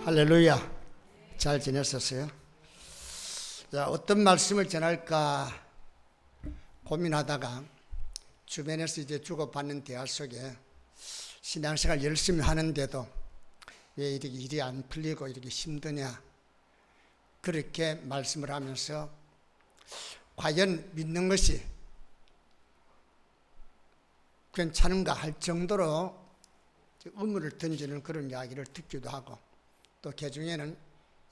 할렐루야. 잘 지냈었어요? 자, 어떤 말씀을 전할까 고민하다가 주변에서 이제 주고받는 대화 속에 신앙생활 열심히 하는데도 왜 이렇게 일이 안 풀리고 이렇게 힘드냐, 그렇게 말씀을 하면서 과연 믿는 것이 괜찮은가 할 정도로 의문을 던지는 그런 이야기를 듣기도 하고, 또 개중에는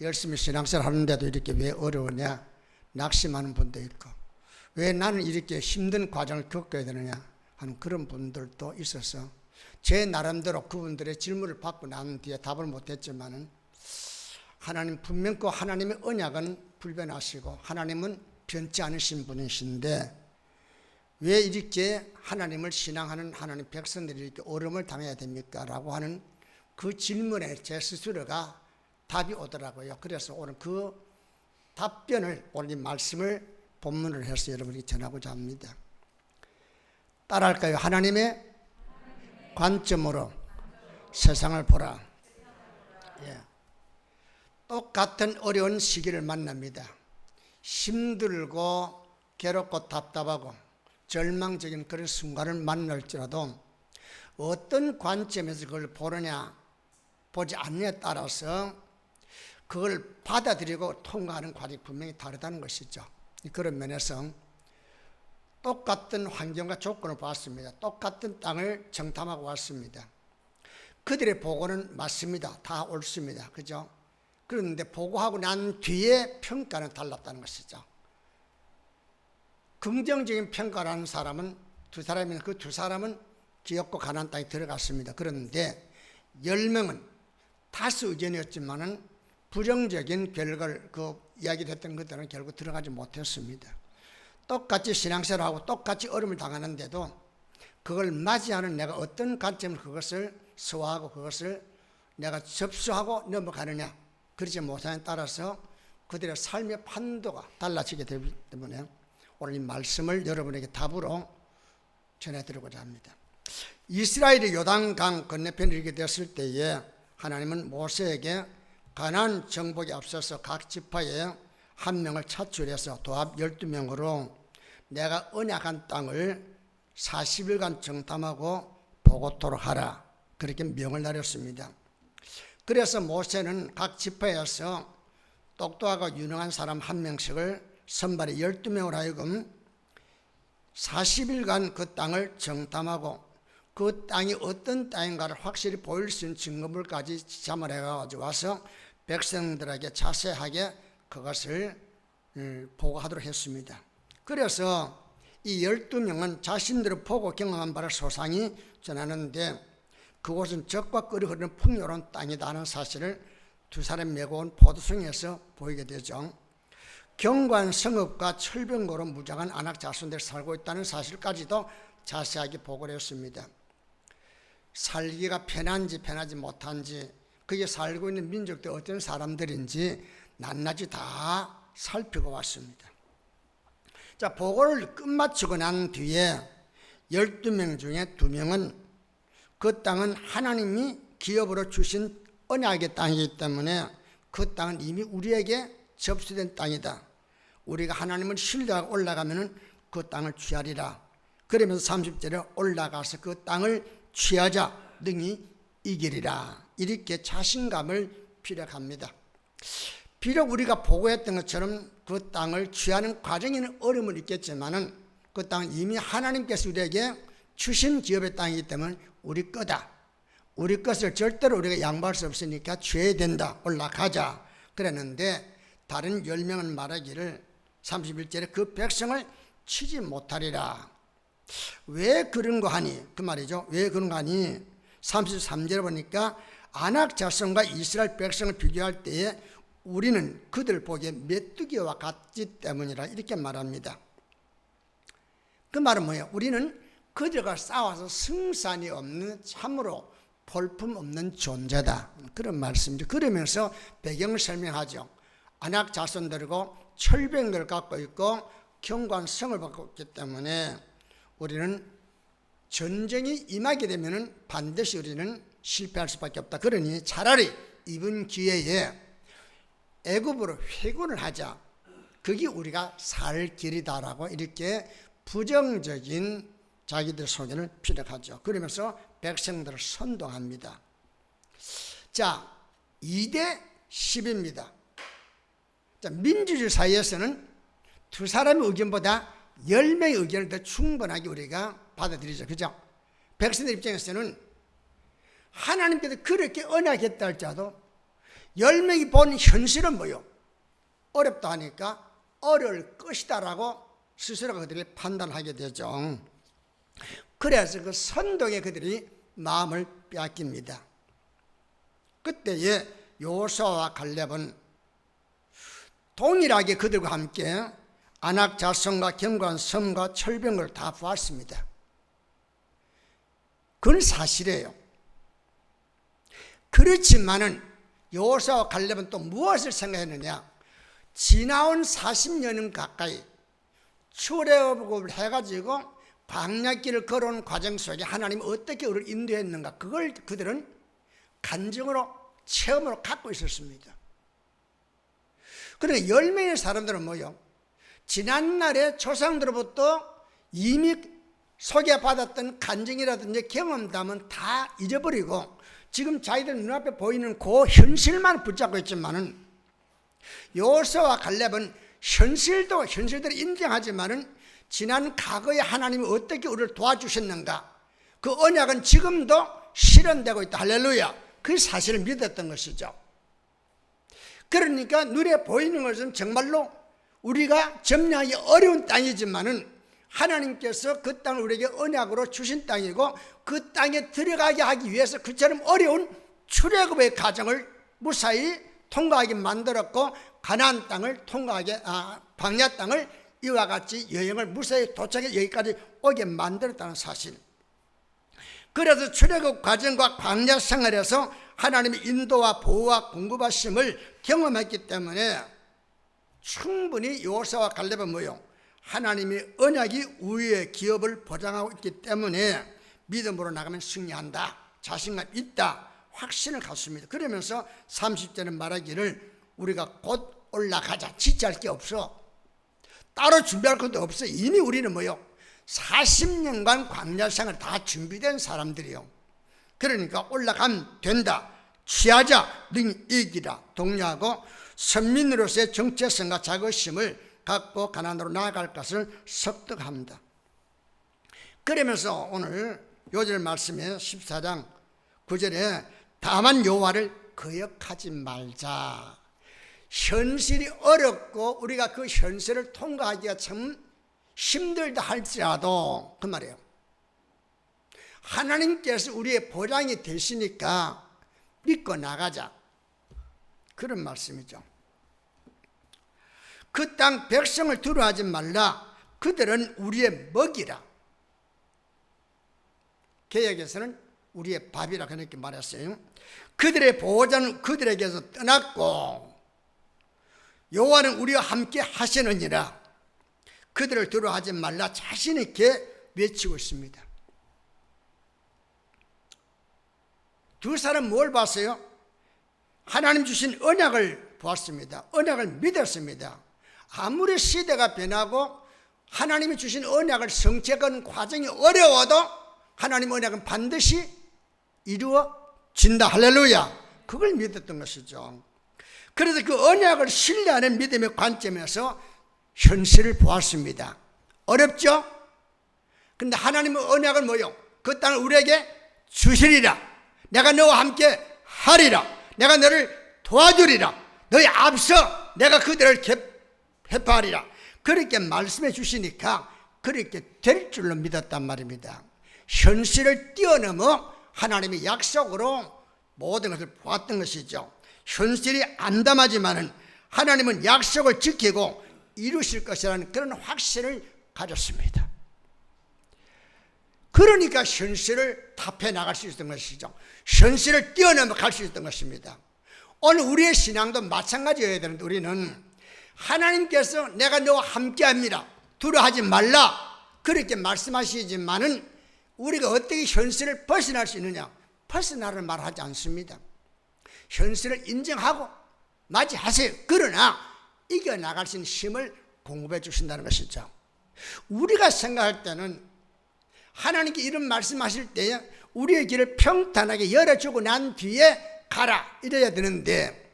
열심히 신앙생활 하는데도 이렇게 왜 어려우냐 낙심하는 분도 있고, 왜 나는 이렇게 힘든 과정을 겪어야 되느냐 하는 그런 분들도 있어서 제 나름대로 그분들의 질문을 받고 난 뒤에 답을 못했지만은, 하나님 분명 그 하나님의 언약은 불변하시고 하나님은 변치 않으신 분이신데 왜 이렇게 하나님을 신앙하는 하나님 백성들이 이렇게 어려움을 당해야 됩니까? 라고 하는 그 질문에 제 스스로가 답이 오더라고요. 그래서 오늘 그 답변을, 오늘 이 말씀을 본문을 해서 여러분에게 전하고자 합니다. 따라할까요? 하나님의 관점으로 세상을 보라. 예. 똑같은 어려운 시기를 만납니다. 힘들고 괴롭고 답답하고 절망적인 그런 순간을 만날지라도 어떤 관점에서 그걸 보느냐 보지 않느냐에 따라서 그걸 받아들이고 통과하는 과정이 분명히 다르다는 것이죠. 그런 면에서 똑같은 환경과 조건을 봤습니다. 똑같은 땅을 정탐하고 왔습니다. 그들의 보고는 맞습니다. 다 옳습니다. 그죠? 그런데 보고하고 난 뒤에 평가는 달랐다는 것이죠. 긍정적인 평가를 하는 사람은 두 사람이면 그 두 사람은 기업고 가나안 땅에 들어갔습니다. 그런데 10명은 다수 의견이었지만은 부정적인 결과를 이야기됐던 것들은 결국 들어가지 못했습니다. 똑같이 신앙생활하고 똑같이 어려움을 당하는데도 그걸 맞이하는 내가 어떤 관점으로 그것을 소화하고 그것을 내가 접수하고 넘어가느냐, 그렇지 못하냐에 따라서 그들의 삶의 판도가 달라지게 되기 때문에 오늘 이 말씀을 여러분에게 답으로 전해드리고자 합니다. 이스라엘이 요단강 건너편에 이르게 되었을 때에 하나님은 모세에게 가나안 정복에 앞서서 각 지파에 한 명을 차출해서 도합 12명으로 내가 언약한 땅을 40일간 정탐하고 보고토록 하라, 그렇게 명을 내렸습니다. 그래서 모세는 각 지파에서 똑똑하고 유능한 사람 한 명씩을 선발해 12명을 하여금 40일간 그 땅을 정탐하고 그 땅이 어떤 땅인가를 확실히 보일 수 있는 증거물까지 지참을 해가지고 와서 백성들에게 자세하게 그것을 보고하도록 했습니다. 그래서 이 12명은 자신들을 보고 경험한 바를 소상히 전하는데, 그곳은 적과 끓이 흐르는 풍요로운 땅이다 하는 사실을 두 사람이 메고 온 포도송에서 보이게 되죠. 경관 성읍과 철병거로 무장한 아낙 자손들이 살고 있다는 사실까지도 자세하게 보고를 했습니다. 살기가 편한지 편하지 못한지, 거기에 살고 있는 민족들 어떤 사람들인지 낱낱이 다 살피고 왔습니다. 자, 보고를 끝마치고 난 뒤에 12명 중에 2명은 그 땅은 하나님이 기업으로 주신 언약의 땅이기 때문에 그 땅은 이미 우리에게 접수된 땅이다, 우리가 하나님을 신뢰하고 올라가면 그 땅을 취하리라. 그러면서 30절에 올라가서 그 땅을 취하자 능히 이기리라, 이렇게 자신감을 피력합니다. 비록 우리가 보고했던 것처럼 그 땅을 취하는 과정에는 어려움은 있겠지만은 그 땅은 이미 하나님께서 우리에게 주신 기업의 땅이기 때문에 우리 거다, 우리 것을 절대로 우리가 양보할 수 없으니까 취해야 된다, 올라가자 그랬는데, 다른 10명은 말하기를 31절에 그 백성을 치지 못하리라. 왜 그런가 하니, 그 말이죠. 왜 그런가 하니 33절에 보니까 아낙 자손과 이스라엘 백성을 비교할 때에 우리는 그들 보기에 메뚜기와 같기 때문이라, 이렇게 말합니다. 그 말은 뭐예요? 우리는 그들과 싸워서 승산이 없는, 참으로 볼품없는 존재다, 그런 말씀이죠. 그러면서 배경을 설명하죠. 아낙 자손들이고 철병을 갖고 있고 경관성을 갖고 있기 때문에 우리는 전쟁이 임하게 되면 반드시 우리는 실패할 수밖에 없다. 그러니 차라리 입은 기회에 애굽으로 회군을 하자. 그게 우리가 살 길이다라고 이렇게 부정적인 자기들 소견을 피력하죠. 그러면서 백성들을 선동합니다. 자, 2대 10입니다. 자, 민주주의 사회에서는 두 사람의 의견보다 10명의 의견을 더 충분하게 우리가 받아들이죠. 그죠? 백성들 입장에서는 하나님께서 그렇게 언약했다 할지라도 10명이 본 현실은 뭐요? 어렵다 하니까 어려울 것이다라고 스스로 그들이 판단하게 되죠. 그래서 그 선동에 그들이 마음을 빼앗깁니다. 그때에 여호수아와 갈렙은 동일하게 그들과 함께 아낙 자손과 견고한 섬과 철병을 다 보았습니다. 그건 사실이에요. 그렇지만은 여호수아와 갈렙은 또 무엇을 생각했느냐? 지나온 40년은 가까이 출애굽을 해가지고 광야길을 걸어온 과정 속에 하나님이 어떻게 우리를 인도했는가, 그걸 그들은 간증으로 체험으로 갖고 있었습니다. 그러니까 10명의 사람들은 뭐요? 지난날의 조상들로부터 이미 소개받았던 간증이라든지 경험담은 다 잊어버리고 지금 자기들 눈앞에 보이는 그 현실만 붙잡고 있지만은, 여호수아와 갈렙은 현실들을 인정하지만은 지난 과거에 하나님이 어떻게 우리를 도와주셨는가, 그 언약은 지금도 실현되고 있다. 할렐루야. 그 사실을 믿었던 것이죠. 그러니까 눈에 보이는 것은 정말로 우리가 점령하기 어려운 땅이지만은 하나님께서 그 땅을 우리에게 언약으로 주신 땅이고, 그 땅에 들어가게 하기 위해서 그처럼 어려운 출애굽의 과정을 무사히 통과하게 만들었고, 가나안 땅을 통과하게, 광야 땅을 이와 같이 여행을 무사히 도착해 여기까지 오게 만들었다는 사실. 그래서 출애굽 과정과 광야 생활에서 하나님의 인도와 보호와 공급하심을 경험했기 때문에 충분히 여호수아와 갈렙은 뭐요? 하나님의 언약이 우리의 기업을 보장하고 있기 때문에 믿음으로 나가면 승리한다, 자신감 있다, 확신을 갖습니다. 그러면서 30절은 말하기를 우리가 곧 올라가자. 지체할 게 없어. 따로 준비할 것도 없어. 이미 우리는 뭐요? 40년간 광야 생활 다 준비된 사람들이요. 그러니까 올라가면 된다. 취하자. 능히 이기라. 독려하고 선민으로서의 정체성과 자긍심을 갖고 가나안으로 나아갈 것을 설득합니다. 그러면서 오늘 요절 말씀에 14장 9절에 다만 여호와를 거역하지 말자. 현실이 어렵고 우리가 그 현실을 통과하기가 참 힘들다 할지라도 그 말이에요. 하나님께서 우리의 보장이 되시니까 믿고 나가자. 그런 말씀이죠. 그 땅 백성을 두려워하지 말라. 그들은 우리의 먹이라. 개역에서는 우리의 밥이라 그렇게 말했어요. 그들의 보호자는 그들에게서 떠났고 여호와는 우리와 함께 하시느니라. 그들을 두려워하지 말라 자신 있게 외치고 있습니다. 두 사람 뭘 봤어요? 하나님 주신 언약을 보았습니다. 언약을 믿었습니다. 아무리 시대가 변하고 하나님이 주신 언약을 성취하는 과정이 어려워도 하나님 언약은 반드시 이루어진다. 할렐루야. 그걸 믿었던 것이죠. 그래서 그 언약을 신뢰하는 믿음의 관점에서 현실을 보았습니다. 어렵죠? 근데 하나님의 언약은 뭐요? 그 땅을 우리에게 주시리라. 내가 너와 함께 하리라. 내가 너를 도와주리라. 너희 앞서 내가 그들을 회파하리라. 그렇게 말씀해 주시니까 그렇게 될 줄로 믿었단 말입니다. 현실을 뛰어넘어 하나님의 약속으로 모든 것을 보았던 것이죠. 현실이 암담하지만은 하나님은 약속을 지키고 이루실 것이라는 그런 확신을 가졌습니다. 그러니까 현실을 답해 나갈 수 있었던 것이죠. 현실을 뛰어넘어 갈 수 있었던 것입니다. 오늘 우리의 신앙도 마찬가지여야 되는데 우리는 하나님께서 내가 너와 함께합니다. 두려워하지 말라. 그렇게 말씀하시지만은 우리가 어떻게 현실을 벗어날 수 있느냐? 벗어나라는 말을 하지 않습니다. 현실을 인정하고 맞이하세요. 그러나 이겨나갈 수 있는 힘을 공급해 주신다는 것이죠. 우리가 생각할 때는 하나님께 이런 말씀하실 때에 우리의 길을 평탄하게 열어주고 난 뒤에 가라 이래야 되는데,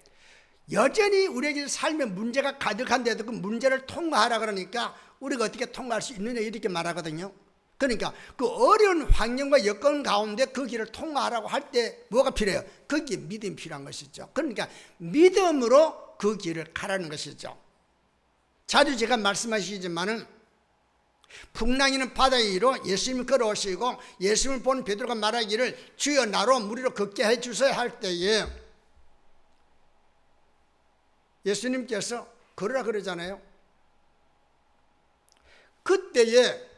여전히 우리에게 삶에 문제가 가득한데도 그 문제를 통과하라 그러니까 우리가 어떻게 통과할 수 있느냐 이렇게 말하거든요. 그러니까 그 어려운 환경과 여건 가운데 그 길을 통과하라고 할 때 뭐가 필요해요? 거기에 믿음이 필요한 것이죠. 그러니까 믿음으로 그 길을 가라는 것이죠. 자주 제가 말씀하시지만은 풍랑이는 바다 위로 예수님이 걸어오시고 예수님을 본 베드로가 말하기를 주여 나로 무리로 걷게 해주세요 할 때에 예수님께서 걸으라 그러잖아요. 그때에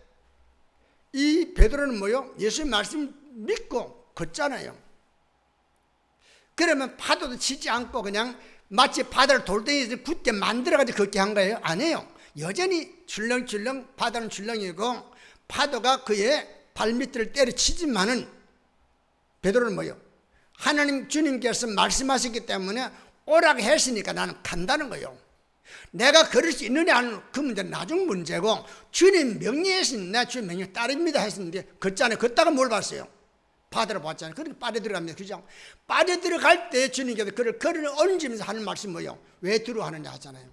이 베드로는 뭐요? 예수님 말씀 믿고 걷잖아요. 그러면 파도도 치지 않고 그냥 마치 바다를 돌덩이에서 붙게 만들어가지고 걷게 한 거예요? 아니에요. 여전히 출렁출렁 바다는 출렁이고 파도가 그의 발밑을 때려치지만은 베드로는 뭐예요? 하나님 주님께서 말씀하셨기 때문에 오라고 했으니까 나는 간다는 거예요. 내가 걸을 수 있느냐 하는 그 문제는 나중 문제고, 주님 명령했으니 주님 명령 따릅니다 했었는데 걷잖아요. 걷다가 뭘 봤어요? 바다를 봤잖아요. 그러니까 빠져들어갑니다. 그죠? 빠져들어갈 때 주님께서 그를 걸을 얹으면서 하는 말씀이 뭐예요? 왜 두려워하느냐 하잖아요.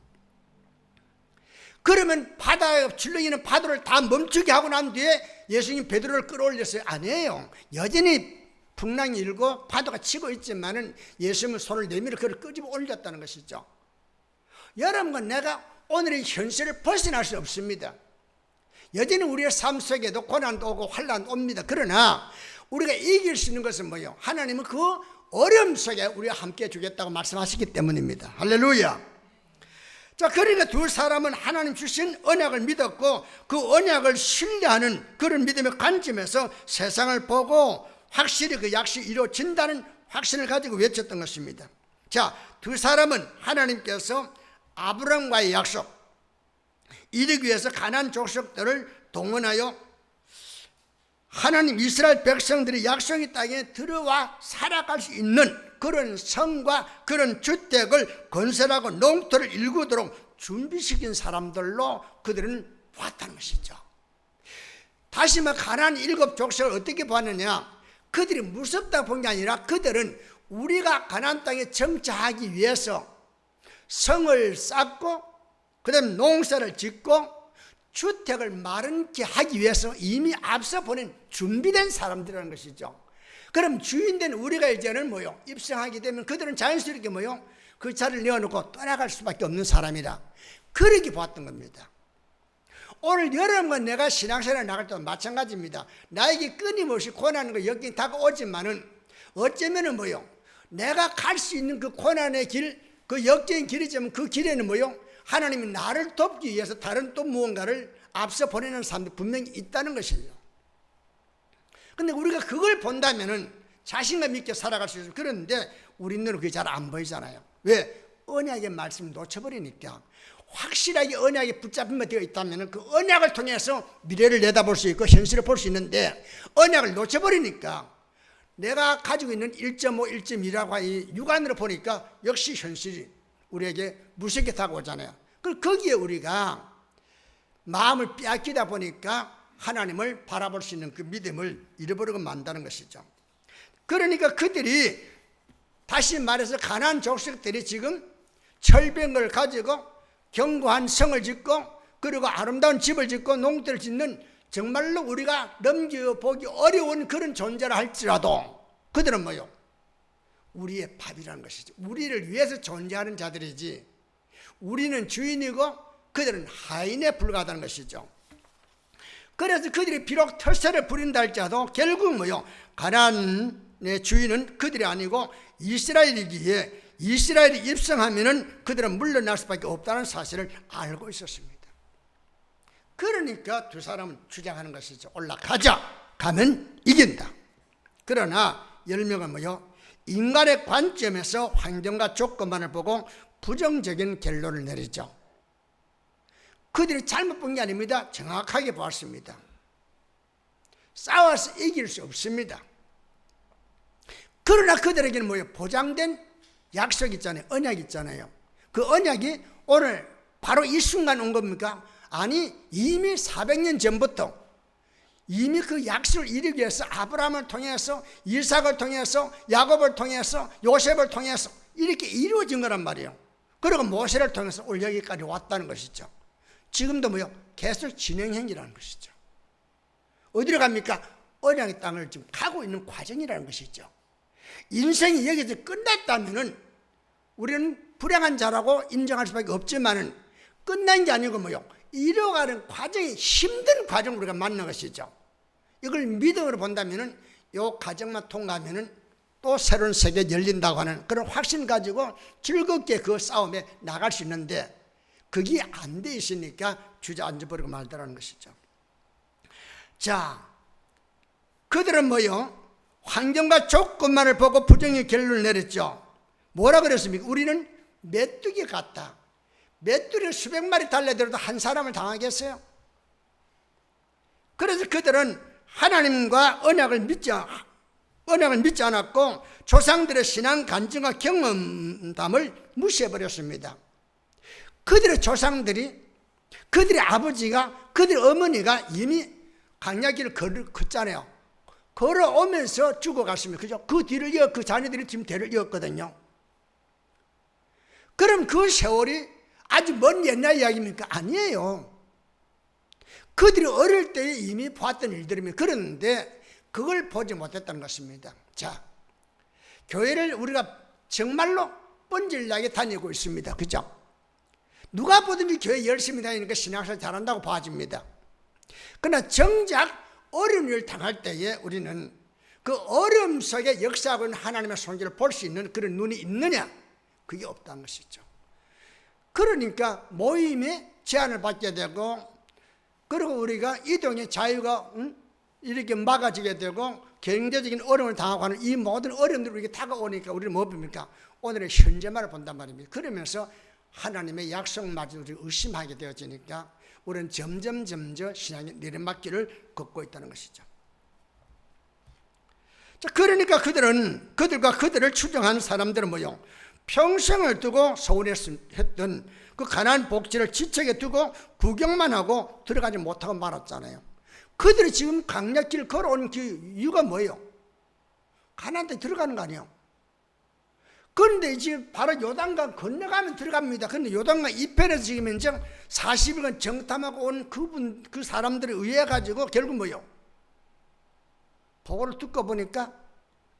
그러면 바다에 출렁이는 파도를 다 멈추게 하고 난 뒤에 예수님 베드로를 끌어올렸어요? 아니에요. 여전히 풍랑이 일고 파도가 치고 있지만은 예수님은 손을 내밀어 그를 끄집어 올렸다는 것이죠. 여러분과 내가 오늘의 현실을 벗어날 수 없습니다. 여전히 우리의 삶 속에도 고난도 오고 환난도 옵니다. 그러나 우리가 이길 수 있는 것은 뭐예요? 하나님은 그 어려움 속에 우리와 함께 주겠다고 말씀하시기 때문입니다. 할렐루야. 자, 그러니까 두 사람은 하나님 주신 언약을 믿었고 그 언약을 신뢰하는 그런 믿음의 관점에서 세상을 보고 확실히 그 약속이 이루어진다는 확신을 가지고 외쳤던 것입니다. 자, 두 사람은 하나님께서 아브라함과의 약속, 이루기 위해서 가나안 족속들을 동원하여 하나님 이스라엘 백성들이 약속의 땅에 들어와 살아갈 수 있는 그런 성과 그런 주택을 건설하고 농토를 일구도록 준비시킨 사람들로 그들은 봤다는 것이죠. 다시 말해 가나안 7 족속을 어떻게 봤느냐? 그들이 무섭다 본 게 아니라 그들은 우리가 가나안 땅에 정착하기 위해서 성을 쌓고 그다음에 농사를 짓고 주택을 마련케 하기 위해서 이미 앞서 보낸 준비된 사람들이라는 것이죠. 그럼 주인된 우리가 이제는 뭐요? 입성하게 되면 그들은 자연스럽게 뭐요? 그 자리를 내어놓고 떠나갈 수밖에 없는 사람이라 그렇게 봤던 겁니다. 오늘 여러분과 내가 신앙생활을 나갈 때도 마찬가지입니다. 나에게 끊임없이 고난과 역경이 다가오지만은 어쩌면은 뭐요? 내가 갈 수 있는 그 고난의 길, 그 역경의 길이지만 그 길에는 뭐요? 하나님이 나를 돕기 위해서 다른 또 무언가를 앞서 보내는 사람들이 분명히 있다는 것이에요. 근데 우리가 그걸 본다면은 자신감 있게 살아갈 수 있어요. 그런데 우리 눈으로 그게 잘 안 보이잖아요. 왜? 언약의 말씀을 놓쳐버리니까. 확실하게 언약에 붙잡힌 되어 있다면 그 언약을 통해서 미래를 내다볼 수 있고 현실을 볼 수 있는데 언약을 놓쳐버리니까 내가 가지고 있는 1.5, 1.2라고 이 육안으로 보니까 역시 현실이 우리에게 무섭게 다가오잖아요. 그럼 거기에 우리가 마음을 빼앗기다 보니까 하나님을 바라볼 수 있는 그 믿음을 잃어버리고 만다는 것이죠. 그러니까 그들이 다시 말해서 가나안 족속들이 지금 철병을 가지고 견고한 성을 짓고 그리고 아름다운 집을 짓고 농토를 짓는 정말로 우리가 넘겨보기 어려운 그런 존재라 할지라도 그들은 뭐요? 우리의 밥이라는 것이죠. 우리를 위해서 존재하는 자들이지 우리는 주인이고 그들은 하인에 불과하다는 것이죠. 그래서 그들이 비록 털새를 부린다 할지라도 결국 뭐요? 가나안의 주인은 그들이 아니고 이스라엘이기에 이스라엘이 입성하면은 그들은 물러날 수밖에 없다는 사실을 알고 있었습니다. 그러니까 두 사람은 주장하는 것이죠. 올라가자. 가면 이긴다. 그러나 10명은 뭐요? 인간의 관점에서 환경과 조건만을 보고 부정적인 결론을 내리죠. 그들이 잘못 본 게 아닙니다. 정확하게 보았습니다. 싸워서 이길 수 없습니다. 그러나 그들에게는 뭐예요? 보장된 약속 있잖아요. 언약 있잖아요. 그 언약이 오늘 바로 이 순간 온 겁니까? 아니, 이미 400년 전부터 이미 그 약속을 이루기 위해서 아브라함을 통해서, 이삭을 통해서, 야곱을 통해서, 요셉을 통해서 이렇게 이루어진 거란 말이에요. 그리고 모세를 통해서 오늘 여기까지 왔다는 것이죠. 지금도 뭐요? 계속 진행형이라는 것이죠. 어디로 갑니까? 언약의 땅을 지금 가고 있는 과정이라는 것이죠. 인생이 여기서 끝났다면은 우리는 불행한 자라고 인정할 수밖에 없지만은 끝난 게 아니고 뭐요? 이뤄가는 과정이 힘든 과정을 우리가 만난 것이죠. 이걸 믿음으로 본다면은 이 과정만 통과하면은 또 새로운 세계 열린다고 하는 그런 확신 가지고 즐겁게 그 싸움에 나갈 수 있는데 그게 안 돼 있으니까 주저앉아버리고 말더라는 것이죠. 자, 그들은 뭐요? 환경과 조건만을 보고 부정의 결론을 내렸죠. 뭐라 그랬습니까? 우리는 메뚜기 같다. 메뚜기를 수백 마리 달려들어도 한 사람을 당하겠어요? 그래서 그들은 하나님과 언약을 믿지 않았고 조상들의 신앙 간증과 경험담을 무시해버렸습니다. 그들의 조상들이, 그들의 아버지가, 그들의 어머니가 이미 광야길을 걷잖아요. 걸어오면서 죽어갔습니다. 그죠? 그 뒤를 이어 그 자녀들이 지금 대를 이었거든요. 그럼 그 세월이 아주 먼 옛날 이야기입니까? 아니에요. 그들이 어릴 때에 이미 봤던 일들입니다. 그런데 그걸 보지 못했다는 것입니다. 자, 교회를 우리가 정말로 뻔질나게 다니고 있습니다. 그죠? 누가 보든지 교회 열심히 다니니까 신앙생활 잘한다고 봐집니다. 그러나 정작 어려운 일을 당할 때에 우리는 그 어려움 속에 역사하고 있는 하나님의 손길을 볼 수 있는 그런 눈이 있느냐? 그게 없다는 것이죠. 그러니까 모임에 제한을 받게 되고, 그리고 우리가 이동의 자유가 이렇게 막아지게 되고 경제적인 어려움을 당하고 하는 이 모든 어려움들이 우리에게 다가오니까 우리는 뭐 봅니까? 오늘의 현재만을 본단 말입니다. 그러면서 하나님의 약속마저 우리 의심하게 되어지니까 우리는 점점 신앙의 내리막길을 걷고 있다는 것이죠. 자, 그러니까 그들과 그들을 추종하는 사람들은 뭐요? 평생을 두고 소원했던 그 가나안 복지를 지책에 두고 구경만 하고 들어가지 못하고 말았잖아요. 그들이 지금 광야길 걸어온 그 이유가 뭐예요? 가나안 땅에 들어가는 거 아니에요? 그런데 이제 바로 요단강 건너가면 들어갑니다. 그런데 요단강 이편에서 지금 현재 40일간 정탐하고 온 그 사람들에 의해 가지고 결국 뭐예요? 보고를 듣고 보니까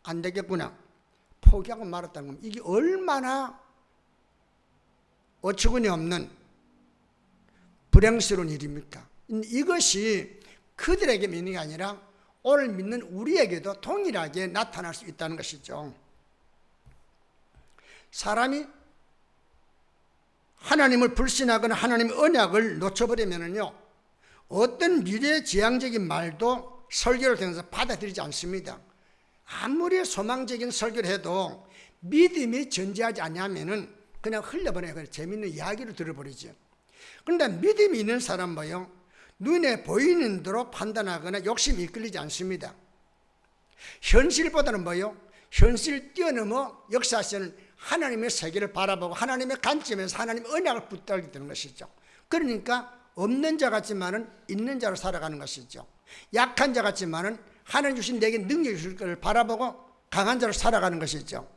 안 되겠구나. 포기하고 말았다는 겁니다. 이게 얼마나 어처구니 없는 불행스러운 일입니까? 이것이 그들에게 믿는 게 아니라 오늘 믿는 우리에게도 동일하게 나타날 수 있다는 것이죠. 사람이 하나님을 불신하거나 하나님의 언약을 놓쳐버리면요, 어떤 미래지향적인 말도 설교를 통해서 받아들이지 않습니다. 아무리 소망적인 설교를 해도 믿음이 전제하지 않으면 그냥 흘려버려요. 그냥 재밌는 이야기를 들어버리죠. 그런데 믿음이 있는 사람 뭐요? 눈에 보이는 대로 판단하거나 욕심이 이끌리지 않습니다. 현실보다는 뭐요? 현실을 뛰어넘어 역사하시는 하나님의 세계를 바라보고 하나님의 관점에서 하나님의 언약을 붙들게 되는 것이죠. 그러니까 없는 자 같지만은 있는 자로 살아가는 것이죠. 약한 자 같지만은 하나님 주신 내게 능력이 주실 것을 바라보고 강한 자로 살아가는 것이죠.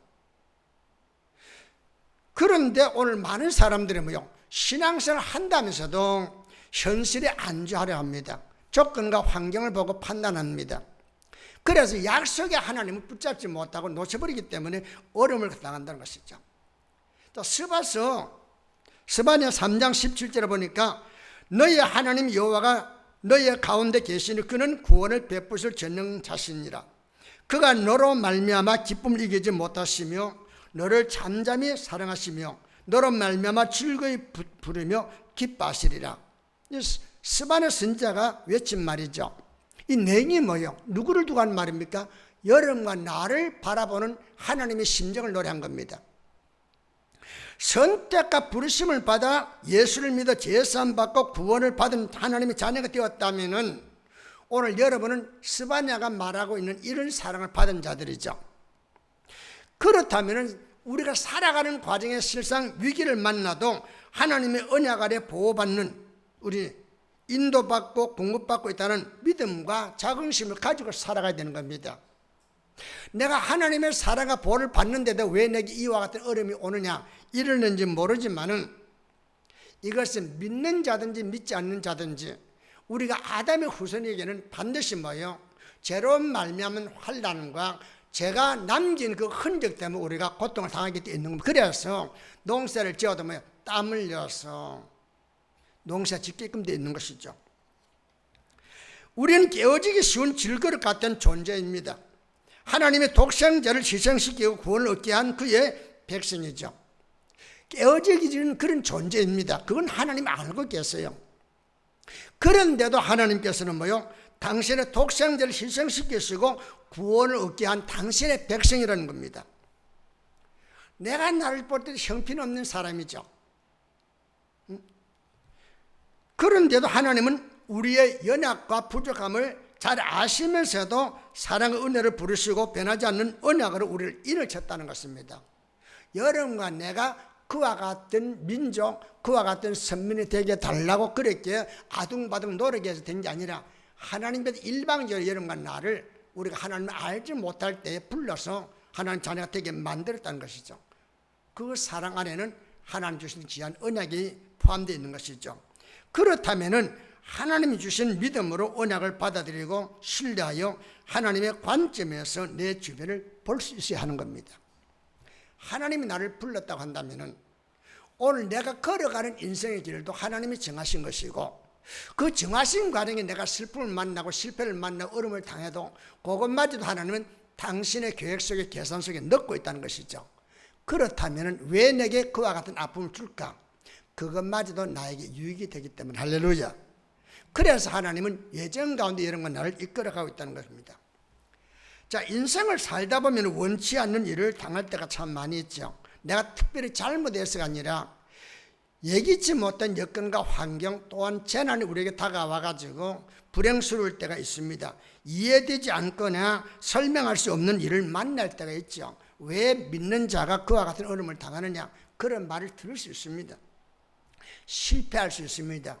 그런데 오늘 많은 사람들이 뭐요? 신앙생활을 한다면서도 현실에 안주하려 합니다. 조건과 환경을 보고 판단합니다. 그래서 약속의 하나님을 붙잡지 못하고 놓쳐버리기 때문에 어려움을 당한다는 것이죠. 또 스바냐 3장 17절에 보니까 너희 하나님 여호와가 너희 가운데 계시니 그는 구원을 베푸실 전능자시니라. 그가 너로 말미암아 기쁨을 이기지 못하시며 너를 잠잠히 사랑하시며 너로 말미암아 즐거이 부르며 기뻐하시리라. 스바냐 선지자가 외친 말이죠. 이 내용이 뭐예요? 누구를 두고 한 말입니까? 여러분과 나를 바라보는 하나님의 심정을 노래한 겁니다. 선택과 부르심을 받아 예수를 믿어 제사함 받고 구원을 받은 하나님의 자녀가 되었다면 오늘 여러분은 스바냐가 말하고 있는 이런 사랑을 받은 자들이죠. 그렇다면 우리가 살아가는 과정에 실상 위기를 만나도 하나님의 언약 아래 보호받는, 우리 인도받고 공급받고 있다는 믿음과 자긍심을 가지고 살아가야 되는 겁니다. 내가 하나님의 사랑과 보호를 받는데도 왜 내게 이와 같은 어려움이 오느냐 이러는지 모르지만은, 이것은 믿는 자든지 믿지 않는 자든지 우리가 아담의 후손에게는 반드시 뭐예요? 죄로 말미암은 환난과 제가 남긴 그 흔적 때문에 우리가 고통을 당하게 되어 있는 겁니다. 그래서 농사를 지어도 뭐예요? 땀 흘려서 농사 짓게끔 되어 있는 것이죠. 우리는 깨어지기 쉬운 질그릇 같은 존재입니다. 하나님의 독생자를 희생시키고 구원을 얻게 한 그의 백성이죠. 깨어지기 쉬운 그런 존재입니다. 그건 하나님 알고 계세요. 그런데도 하나님께서는 뭐요? 당신의 독생자를 희생시키시고 구원을 얻게 한 당신의 백성이라는 겁니다. 내가 나를 볼 때 형편없는 사람이죠. 그런데도 하나님은 우리의 연약과 부족함을 잘 아시면서도 사랑의 은혜를 부르시고 변하지 않는 언약으로 우리를 인을 쳤다는 것입니다. 여러분과 내가 그와 같은 민족, 그와 같은 선민이 되게 달라고 그렇게 아둥바둥 노력해서 된 게 아니라 하나님께서 일방적으로 여러분과 나를 우리가 하나님을 알지 못할 때에 불러서 하나님 자녀가 되게 만들었다는 것이죠. 그 사랑 안에는 하나님 주신 귀한 언약이 포함되어 있는 것이죠. 그렇다면은 하나님이 주신 믿음으로 언약을 받아들이고 신뢰하여 하나님의 관점에서 내 주변을 볼 수 있어야 하는 겁니다. 하나님이 나를 불렀다고 한다면은 오늘 내가 걸어가는 인생의 길도 하나님이 정하신 것이고, 그 정하신 과정에 내가 슬픔을 만나고 실패를 만나고 어려움을 당해도 그것마저도 하나님은 당신의 계획 속에 계산 속에 넣고 있다는 것이죠. 그렇다면 왜 내게 그와 같은 아픔을 줄까? 그것마저도 나에게 유익이 되기 때문에. 할렐루야. 그래서 하나님은 예정 가운데 이런 건 나를 이끌어가고 있다는 것입니다. 자, 인생을 살다 보면 원치 않는 일을 당할 때가 참 많이 있죠. 내가 특별히 잘못해서가 아니라 예기치 못한 여건과 환경 또한 재난이 우리에게 다가와가지고 불행스러울 때가 있습니다. 이해되지 않거나 설명할 수 없는 일을 만날 때가 있죠. 왜 믿는 자가 그와 같은 어려움을 당하느냐, 그런 말을 들을 수 있습니다. 실패할 수 있습니다.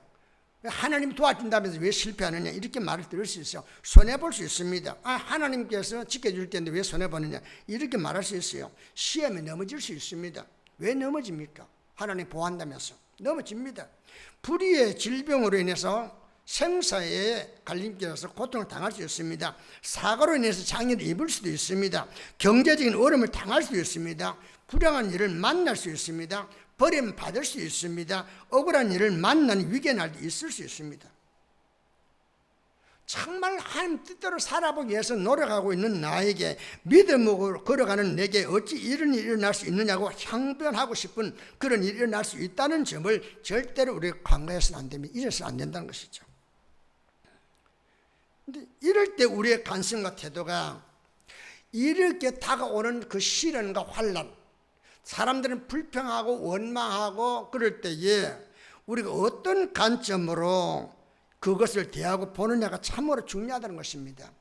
하나님 도와준다면서 왜 실패하느냐, 이렇게 말을 들을 수 있어요. 손해볼 수 있습니다. 하나님께서 지켜줄 텐데 왜 손해보느냐, 이렇게 말할 수 있어요. 시험에 넘어질 수 있습니다. 왜 넘어집니까? 하나님 보호한다면서 넘어집니다. 불의의 질병으로 인해서 생사의 갈림길에서 고통을 당할 수 있습니다. 사고로 인해서 장애를 입을 수도 있습니다. 경제적인 어려움을 당할 수도 있습니다. 불행한 일을 만날 수 있습니다. 버림받을 수 있습니다. 억울한 일을 만나는 위기의 날도 있을 수 있습니다. 정말 하나님 뜻대로 살아보기 위해서 노력하고 있는 나에게, 믿음으로 걸어가는 내게 어찌 이런 일이 일어날 수 있느냐고 항변하고 싶은 그런 일이 일어날 수 있다는 점을 절대로 우리가 간과해서는 안 됩니다. 잊어서는 안 된다는 것이죠. 근데 이럴 때 우리의 관심과 태도가 이렇게 다가오는 그 시련과 환난, 사람들은 불평하고 원망하고 그럴 때에 우리가 어떤 관점으로 그것을 대하고 보느냐가 참으로 중요하다는 것입니다.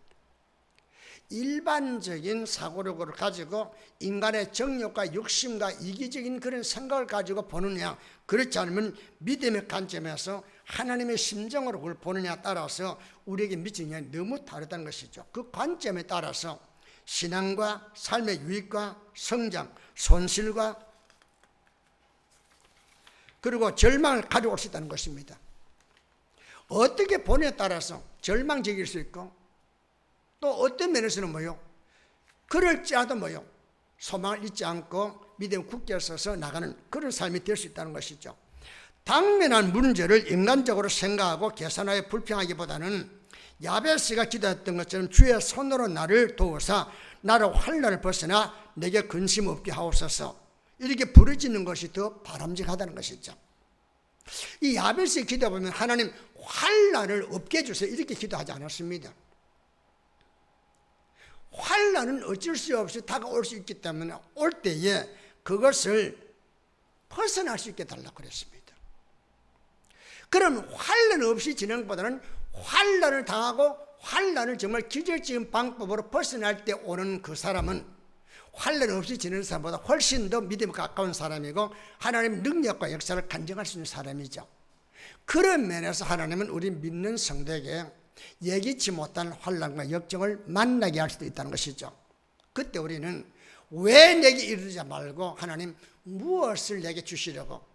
일반적인 사고력을 가지고 인간의 정욕과 욕심과 이기적인 그런 생각을 가지고 보느냐, 그렇지 않으면 믿음의 관점에서 하나님의 심정으로 그걸 보느냐에 따라서 우리에게 미치는 영향이 너무 다르다는 것이죠. 그 관점에 따라서 신앙과 삶의 유익과 성장, 손실과 그리고 절망을 가져올 수 있다는 것입니다. 어떻게 보느냐에 따라서 절망적일 수 있고, 또 어떤 면에서는 뭐요? 그럴지라도 뭐요? 소망을 잊지 않고 믿음 굳게 서서 나가는 그런 삶이 될 수 있다는 것이죠. 당면한 문제를 인간적으로 생각하고 계산하여 불평하기보다는 야베스가 기도했던 것처럼 주의 손으로 나를 도우사 나를 환난을 벗어나 내게 근심 없게 하옵소서, 이렇게 부르짖는 것이 더 바람직하다는 것이죠. 이 야베스의 기도 보면 하나님 환난을 없게 해주세요, 이렇게 기도하지 않았습니다. 환난은 어쩔 수 없이 다가올 수 있기 때문에 올 때에 그것을 벗어날 수 있게 달라고 그랬습니다. 그럼 환난 없이 지내는 것보다는 환난을 당하고 환난을 정말 기적적인 방법으로 벗어날 때 오는 그 사람은 환란 없이 지내는 사람보다 훨씬 더 믿음에 가까운 사람이고 하나님의 능력과 역사를 간증할 수 있는 사람이죠. 그런 면에서 하나님은 우리 믿는 성도에게 예기치 못한 환란과 역경을 만나게 할 수도 있다는 것이죠. 그때 우리는 왜 내게 이르지 말고 하나님 무엇을 내게 주시려고,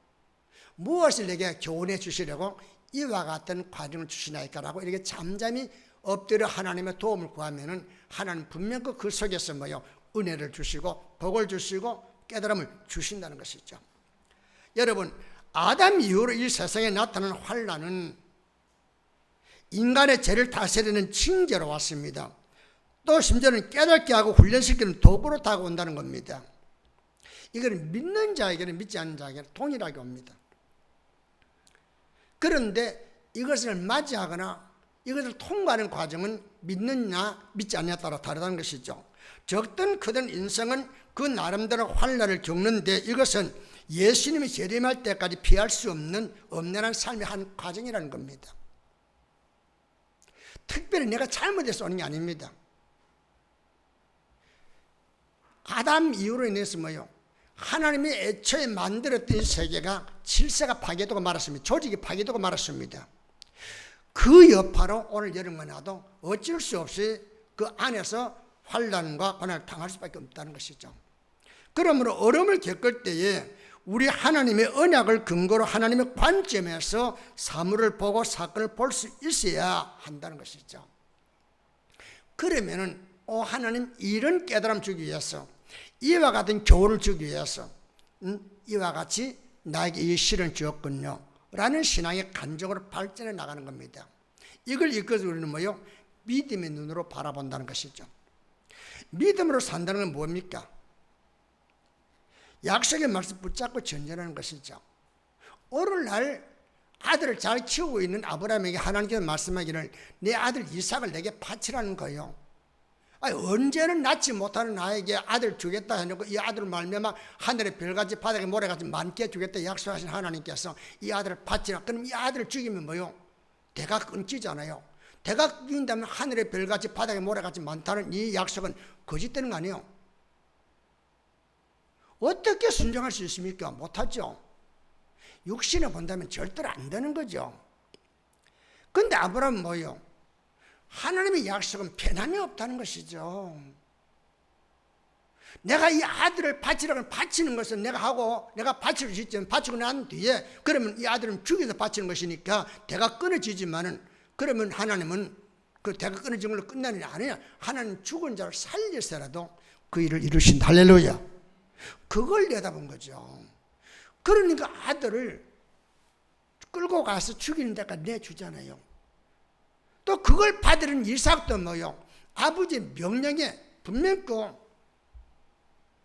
무엇을 내게 교훈해 주시려고 이와 같은 과정을 주시나이까라고 이렇게 잠잠히 엎드려 하나님의 도움을 구하면은 하나님 분명 그 속에서 은혜를 주시고 복을 주시고 깨달음을 주신다는 것이죠. 여러분, 아담 이후로 이 세상에 나타난 환란은 인간의 죄를 다스리는 징계로 왔습니다. 또 심지어는 깨닫게 하고 훈련시키는 도구로 다가온다는 겁니다. 이거는 믿는 자에게는 믿지 않는 자에게는 동일하게 옵니다. 그런데 이것을 맞이하거나 이것을 통과하는 과정은 믿느냐 믿지 않느냐에 따라 다르다는 것이죠. 적든 크든 인생은 그 나름대로 환난을 겪는데 이것은 예수님이 재림할 때까지 피할 수 없는 엄연한 삶의 한 과정이라는 겁니다. 특별히 내가 잘못해서 오는 게 아닙니다. 아담 이후로 인해서 하나님이 애초에 만들었던 이 세계가 질서가 파괴되고 말았습니다. 조직이 파괴되고 말았습니다. 그 여파로 오늘 여러분과 나도 어쩔 수 없이 그 안에서 환난과 고난을 당할 수밖에 없다는 것이죠. 그러므로 어려움을 겪을 때에 우리 하나님의 언약을 근거로 하나님의 관점에서 사물을 보고 사건을 볼 수 있어야 한다는 것이죠. 그러면은 하나님 이런 깨달음 주기 위해서, 이와 같은 교훈을 주기 위해서 이와 같이 나에게 이 시련을 주었군요 라는 신앙의 간증으로 발전해 나가는 겁니다. 이걸 이끌어서 우리는 믿음의 눈으로 바라본다는 것이죠. 믿음으로 산다는 건 뭡니까? 약속의 말씀 붙잡고 전전하는 것이죠. 오늘날 아들을 잘 키우고 있는 아브라함에게 하나님께서 말씀하기를 내 아들 이삭을 내게 바치라는 거예요. 언제는 낳지 못하는 나에게 아들 주겠다 해놓고 이 아들을 말미암아 하늘의 별같이 바닥에 모래같이 많게 주겠다 약속하신 하나님께서 이 아들을 바치라. 그럼 이 아들을 죽이면 대가 끊기잖아요. 대가 끊긴다면 하늘의 별같이 바닥에 모래같이 많다는 이 약속은 거짓되는 거 아니에요. 어떻게 순종할 수 있습니까? 못하죠. 육신에 본다면 절대로 안 되는 거죠. 근데 아브라함은 하나님의 약속은 변함이 없다는 것이죠. 내가 이 아들을 바치라고 바치는 것은 내가 하고 내가 바칠 수 있지만 바치고 난 뒤에 그러면 이 아들은 죽여서 바치는 것이니까 대가 끊어지지만은 그러면 하나님은 그 대가 끊어진 걸로 끝나는 게 아니냐. 하나님 죽은 자를 살려서라도 그 일을 이루신다. 할렐루야. 그걸 내다본 거죠. 그러니까 아들을 끌고 가서 죽이는 데까지 내주잖아요. 또 그걸 받으는 이삭도 아버지의 명령에 분명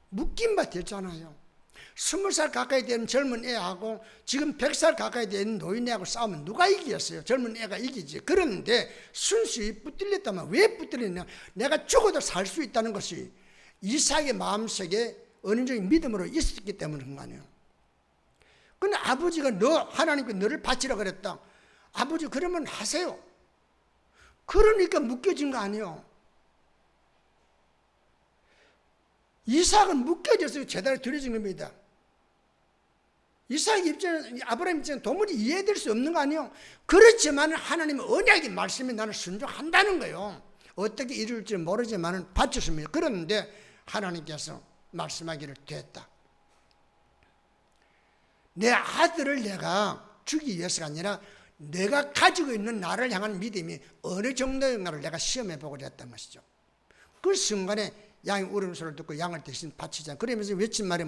묶인 바 됐잖아요. 20살 가까이 되는 젊은 애하고 지금 100살 가까이 되는 노인애하고 싸우면 누가 이기겠어요? 젊은 애가 이기지. 그런데 순수히 붙들렸다면 왜 붙들렸냐? 내가 죽어도 살 수 있다는 것이 이삭의 마음속에 어느 정도 믿음으로 있었기 때문에 그런 거 아니에요. 근데 아버지가 하나님께 너를 바치라 그랬다. 아버지 그러면 하세요. 그러니까 묶여진 거 아니에요. 이삭은 묶여져서 제대로 드려진 겁니다. 이삭 입장에, 아브라함 입장에 도무지 이해될 수 없는 거 아니에요. 그렇지만 하나님의 언약의 말씀에 나는 순종한다는 거예요. 어떻게 이룰지 모르지만 바쳤습니다. 그런데 하나님께서 말씀하기를 됐다. 내 아들을 내가 주기 위해서가 아니라 내가 가지고 있는 나를 향한 믿음이 어느 정도인가를 내가 시험해 보고 그랬던 것이죠. 그 순간에 양이 울음소리를 듣고 양을 대신 바치자. 그러면서 외친 말이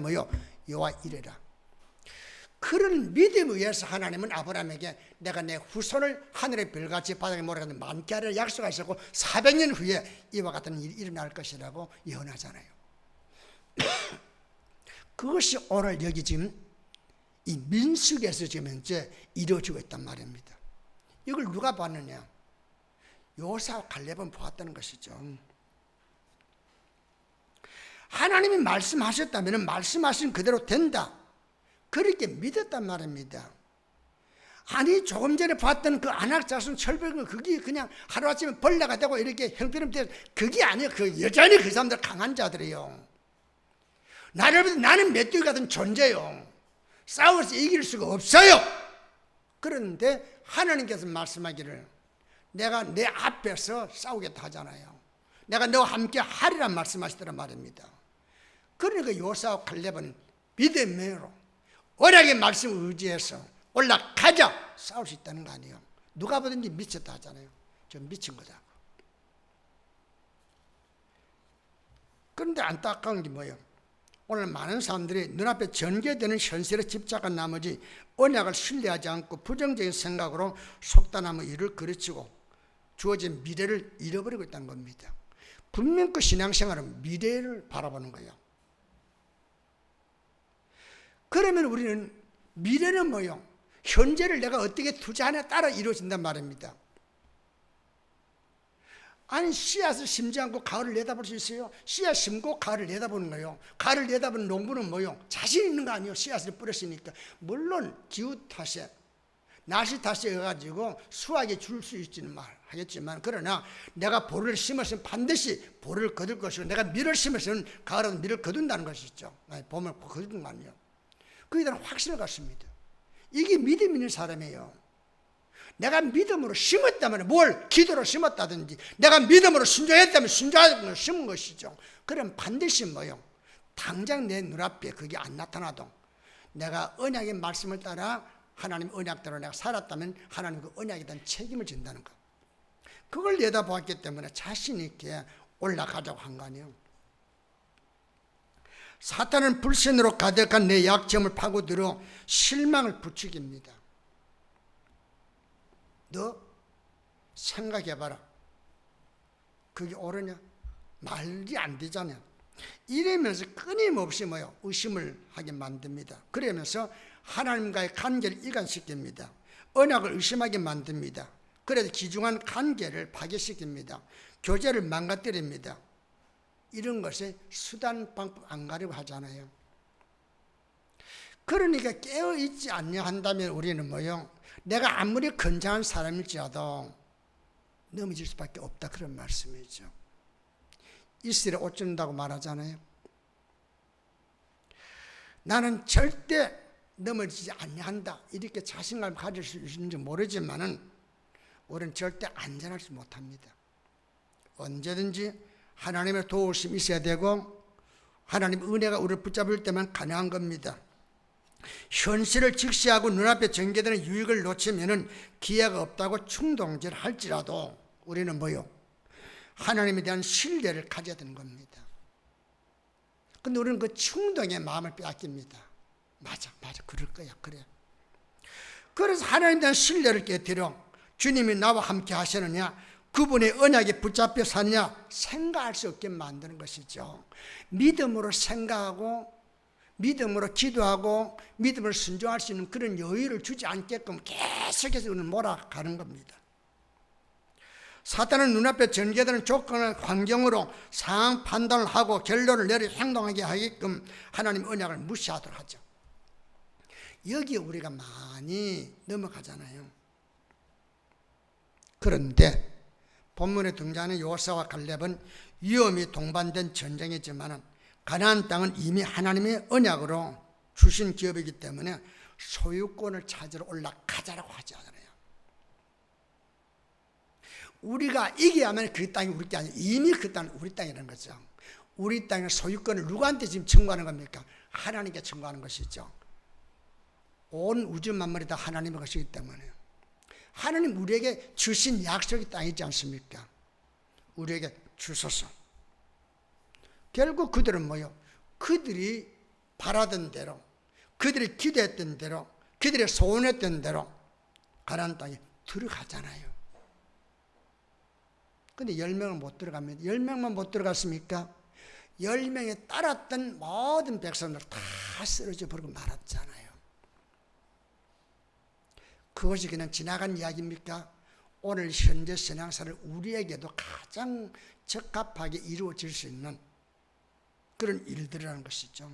여호와 이래라. 그런 믿음을 위해서 하나님은 아브라함에게 내가 내 후손을 하늘의 별같이 바닥에 모래같이 많게 하리라 약속하셨고 400년 후에 이와 같은 일이 일어날 것이라고 예언하잖아요. 그것이 오늘 여기 지금 이 민수기에서 지금 현재 이루어지고 있단 말입니다. 이걸 누가 봤느냐? 요사와 갈렙은 보았다는 것이죠. 하나님이 말씀하셨다면 말씀하신 그대로 된다. 그렇게 믿었단 말입니다. 아니 조금 전에 봤던 그 안악자손 철벽은 그게 그냥 하루아침에 벌레가 되고 이렇게 형편없게 그게 아니에요. 그 여전히 그 사람들 강한 자들이에요. 나는 메뚜기 같은 존재요. 싸워서 이길 수가 없어요. 그런데 하나님께서 말씀하기를 내가 내 앞에서 싸우겠다 하잖아요. 내가 너와 함께 하리란 말씀하시더란 말입니다. 그러니까 요사와 칼렙은 믿음으로 언약의 말씀을 의지해서 올라가자 싸울 수 있다는 거 아니에요. 누가 보든지 미쳤다 하잖아요. 좀 미친 거다. 그런데 안타까운 게 뭐예요? 오늘 많은 사람들이 눈앞에 전개되는 현실에 집착한 나머지 언약을 신뢰하지 않고 부정적인 생각으로 속단하며 일을 그르치고 주어진 미래를 잃어버리고 있다는 겁니다. 분명 그 신앙생활은 미래를 바라보는 거예요. 그러면 우리는 미래는 뭐요? 현재를 내가 어떻게 투자하냐에 따라 이루어진단 말입니다. 아니 씨앗을 심지 않고 가을을 내다볼 수 있어요? 씨앗 심고 가을을 내다보는 거예요. 가을을 내다보는 농부는 뭐요? 자신 있는 거 아니에요? 씨앗을 뿌렸으니까. 물론 기후 탓에 날씨 탓에 해가지고 수확이 줄 수 있지는 하겠지만, 그러나 내가 보를 심었으면 반드시 보를 거둘 것이고 내가 밀을 심었으면 가을은 밀을 거둔다는 것이죠. 봄을 거둔 거 아니에요. 그에 대한 확신을 갖습니다. 이게 믿음 있는 사람이에요. 내가 믿음으로 심었다면 뭘 기도로 심었다든지 내가 믿음으로 순종했다면 순종을 심은 것이죠. 그럼 반드시 뭐요? 당장 내 눈앞에 그게 안 나타나도 내가 언약의 말씀을 따라 하나님 언약대로 내가 살았다면 하나님 그 언약에 대한 책임을 진다는 것. 그걸 내다보았기 때문에 자신 있게 올라가자고 한 거 아니에요. 사탄은 불신으로 가득한 내 약점을 파고들어 실망을 부추깁니다. 너 생각해봐라. 그게 옳으냐? 말이 안 되잖아요. 이러면서 끊임없이 뭐요? 의심을 하게 만듭니다. 그러면서 하나님과의 관계를 이간시킵니다. 언약을 의심하게 만듭니다. 그래서 귀중한 관계를 파괴시킵니다. 교제를 망가뜨립니다. 이런 것에 수단 방법 안 가려고 하잖아요. 그러니까 깨어있지 않냐 한다면 우리는 뭐요? 내가 아무리 건장한 사람일지라도 넘어질 수밖에 없다, 그런 말씀이죠. 이스라엘 옷 젖는다고 말하잖아요. 나는 절대 넘어지지 않냐 한다, 이렇게 자신감을 가질 수 있는지 모르지만은 우리는 절대 안전하지 못합니다. 언제든지 하나님의 도우심이 있어야 되고 하나님의 은혜가 우리를 붙잡을 때만 가능한 겁니다. 현실을 직시하고 눈앞에 전개되는 유익을 놓치면은 기회가 없다고 충동질 할지라도 우리는 뭐요? 하나님에 대한 신뢰를 가져야 되는 겁니다. 근데 우리는 그 충동의 마음을 빼앗깁니다. 맞아 그럴 거야, 그래. 그래서 하나님에 대한 신뢰를 깨뜨려 주님이 나와 함께 하시느냐, 그분의 언약에 붙잡혀 사느냐 생각할 수 없게 만드는 것이죠. 믿음으로 생각하고 믿음으로 기도하고 믿음을 순종할 수 있는 그런 여유를 주지 않게끔 계속해서 우리는 몰아가는 겁니다. 사탄은 눈앞에 전개되는 조건을 환경으로 상황 판단을 하고 결론을 내려 행동하게 하게끔 하나님 언약을 무시하도록 하죠. 여기에 우리가 많이 넘어가잖아요. 그런데 본문에 등장하는 요사와 갈렙은 위험이 동반된 전쟁이지만 가나안 땅은 이미 하나님의 언약으로 주신 기업이기 때문에 소유권을 찾으러 올라가자라고 하지 않아요. 우리가 이겨야만 그 땅이 우리 땅이 아니에요. 이미 그 땅은 우리 땅이라는 거죠. 우리 땅의 소유권을 누구한테 지금 청구하는 겁니까? 하나님께 청구하는 것이죠. 온 우주 만물이 다 하나님의 것이기 때문에 하나님 우리에게 주신 약속의 땅이지 않습니까? 우리에게 주소서. 결국 그들은 뭐요? 그들이 바라던 대로, 그들이 기대했던 대로, 그들이 소원했던 대로 가나안 땅에 들어가잖아요. 근데 10명은 못 들어갑니다. 10명만 못 들어갔습니까? 10명에 따랐던 모든 백성들 다 쓰러져 버리고 말았잖아요. 그것이 그냥 지나간 이야기입니까? 오늘 현재 신앙생활 우리에게도 가장 적합하게 이루어질 수 있는 그런 일들이라는 것이죠.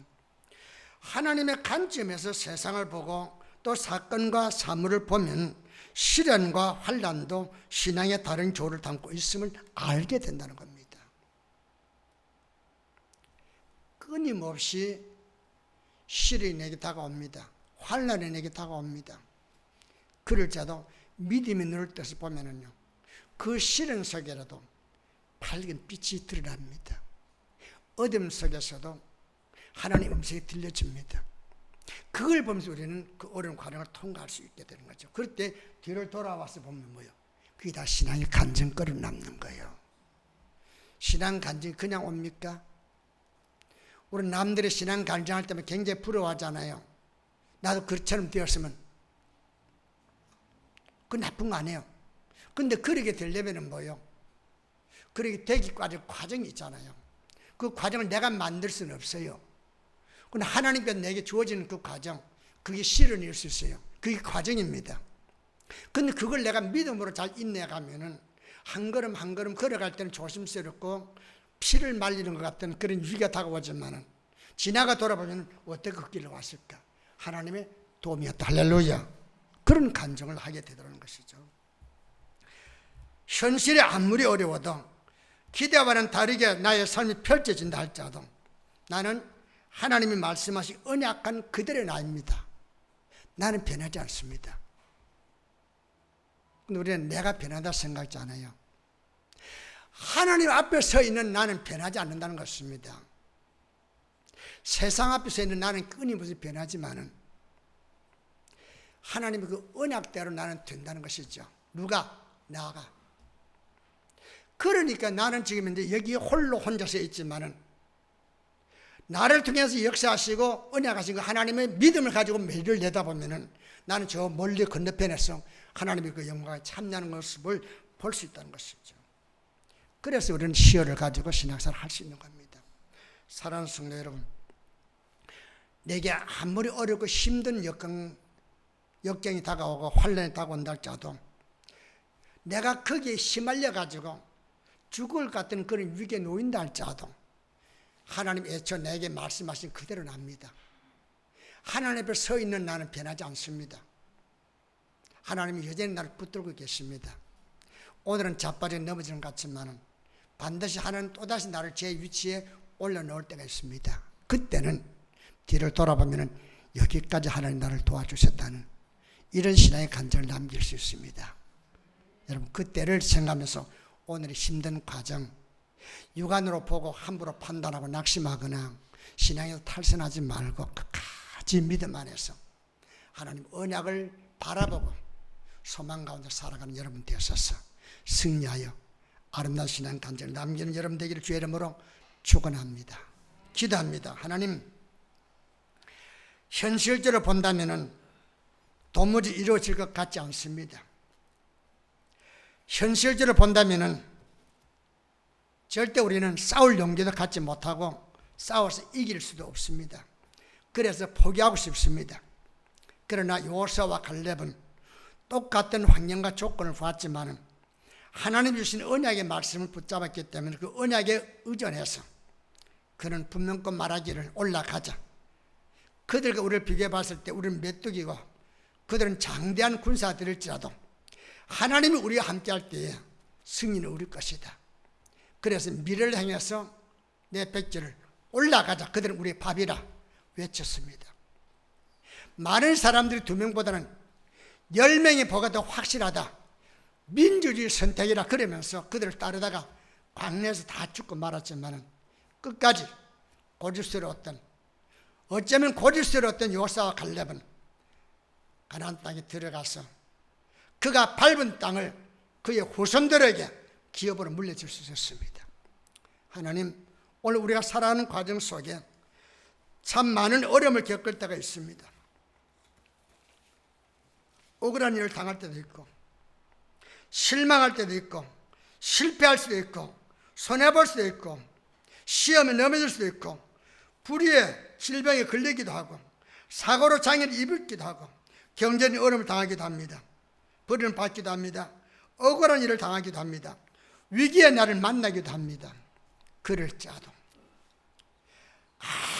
하나님의 관점에서 세상을 보고 또 사건과 사물을 보면 시련과 환난도 신앙의 다른 조를 담고 있음을 알게 된다는 겁니다. 끊임없이 시련이 내게 다가옵니다. 환난이 내게 다가옵니다. 그럴지라도 믿음의 눈을 떠서 보면은요, 그 시련 속에라도 밝은 빛이 드러납니다. 어둠 속에서도 하나님 음성이 들려집니다. 그걸 보면서 우리는 그 어려운 과정을 통과할 수 있게 되는 거죠. 그럴 때 뒤를 돌아와서 보면 뭐예요? 그게 다 신앙의 간증거리로 남는 거예요. 신앙 간증이 그냥 옵니까? 우리 남들의 신앙 간증할 때면 굉장히 부러워하잖아요. 나도 그처럼 되었으면. 그 나쁜 거 아니에요. 근데 그렇게 되려면 뭐예요? 그렇게 되기까지 과정이 있잖아요. 그 과정을 내가 만들 수는 없어요. 근데 하나님께서 내게 주어지는 그 과정, 그게 시련일 수 있어요. 그게 과정입니다. 근데 그걸 내가 믿음으로 잘 인내가면은 한 걸음 한 걸음 걸어갈 때는 조심스럽고 피를 말리는 것 같은 그런 위기가 다가오지만은 지나가 돌아보면 어떻게 그 길로 왔을까? 하나님의 도움이었다. 할렐루야. 그런 간증을 하게 되더라는 것이죠. 현실이 아무리 어려워도 기대와는 다르게 나의 삶이 펼쳐진다 할지라도 나는 하나님이 말씀하신 언약한 그들의 나입니다. 나는 변하지 않습니다. 근데 우리는 내가 변하다 생각하지 않아요. 하나님 앞에 서 있는 나는 변하지 않는다는 것입니다. 세상 앞에 서 있는 나는 끊임없이 변하지만은 하나님의 그 언약대로 나는 된다는 것이죠. 누가? 나가. 그러니까 나는 지금 이제 여기 홀로 혼자서 있지만은 나를 통해서 역사하시고 언약하신 그 하나님의 믿음을 가지고 매일을 내다보면은 나는 저 멀리 건너편에서 하나님의 그 영광에 참여하는 모습을 볼 수 있다는 것이죠. 그래서 우리는 시혈을 가지고 신앙생활을 할 수 있는 겁니다. 사랑하는 성도 여러분, 내게 아무리 어렵고 힘든 역경이 다가오고 환난이 다가온다 할지라도 내가 거기에 휘말려 가지고 죽을 것 같은 그런 위기에 놓인다 할지라도 하나님 애초 내게 말씀하신 그대로 납니다. 하나님 앞에 서 있는 나는 변하지 않습니다. 하나님이 여전히 나를 붙들고 계십니다. 오늘은 자빠져 넘어지는 것 같지만은 반드시 하나님 또다시 나를 제 위치에 올려놓을 때가 있습니다. 그때는 뒤를 돌아보면은 여기까지 하나님 나를 도와주셨다는 이런 신앙의 간증을 남길 수 있습니다. 여러분, 그때를 생각하면서 오늘의 힘든 과정, 육안으로 보고 함부로 판단하고 낙심하거나 신앙에서 탈선하지 말고 끝까지 믿음 안에서 하나님 언약을 바라보고 소망 가운데 살아가는 여러분 되셔서 승리하여 아름다운 신앙 간증을 남기는 여러분 되기를 주의 이름으로 축원합니다. 기도합니다. 하나님, 현실적으로 본다면은 도무지 이루어질 것 같지 않습니다. 현실적으로 본다면은 절대 우리는 싸울 용기도 갖지 못하고 싸워서 이길 수도 없습니다. 그래서 포기하고 싶습니다. 그러나 여호수아와 갈렙은 똑같은 환경과 조건을 보았지만 하나님 주신 언약의 말씀을 붙잡았기 때문에 그 언약에 의존해서 그는 분명껏 말하기를 올라가자. 그들과 우리를 비교해 봤을 때 우리는 메뚜기고 그들은 장대한 군사들일지라도 하나님이 우리와 함께할 때에 승리는 우리 것이다. 그래서 미래를 향해서 내 백지를 올라가자. 그들은 우리의 밥이라 외쳤습니다. 많은 사람들이 2명보다는 10명이 보가 더 확실하다. 민주주의 선택이라 그러면서 그들을 따르다가 광야에서 다 죽고 말았지만 끝까지 고집스러웠던, 어쩌면 고집스러웠던 여호수아와 갈렙은 가나안 땅에 들어가서 그가 밟은 땅을 그의 후손들에게 기업으로 물려줄 수 있었습니다. 하나님, 오늘 우리가 살아가는 과정 속에 참 많은 어려움을 겪을 때가 있습니다. 억울한 일을 당할 때도 있고 실망할 때도 있고 실패할 수도 있고 손해볼 수도 있고 시험에 넘어질 수도 있고 불의의 질병에 걸리기도 하고 사고로 장애를 입기도 하고 경제적인 어려움을 당하기도 합니다. 버림을 받기도 합니다. 억울한 일을 당하기도 합니다. 위기의 날을 만나기도 합니다. 그럴지라도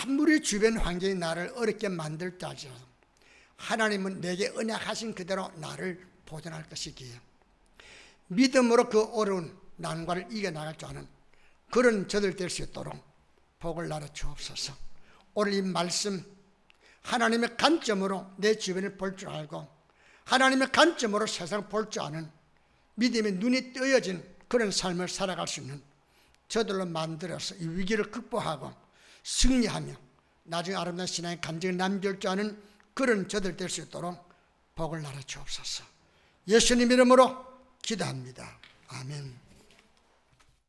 아무리 주변 환경이 나를 어렵게 만들다 할지라도 하나님은 내게 언약하신 그대로 나를 보존할 것이기에 믿음으로 그 어려운 난관을 이겨나갈 줄 아는 그런 저들 될 수 있도록 복을 나눠 주옵소서. 오늘 이 말씀 하나님의 관점으로 내 주변을 볼 줄 알고 하나님의 관점으로 세상을 볼 줄 아는 믿음의 눈이 뜨여진 그런 삶을 살아갈 수 있는 저들로 만들어서 이 위기를 극복하고 승리하며 나중에 아름다운 신앙의 간증을 남길 줄 아는 그런 저들 될 수 있도록 복을 나눠 주옵소서. 예수님 이름으로 기도합니다. 아멘.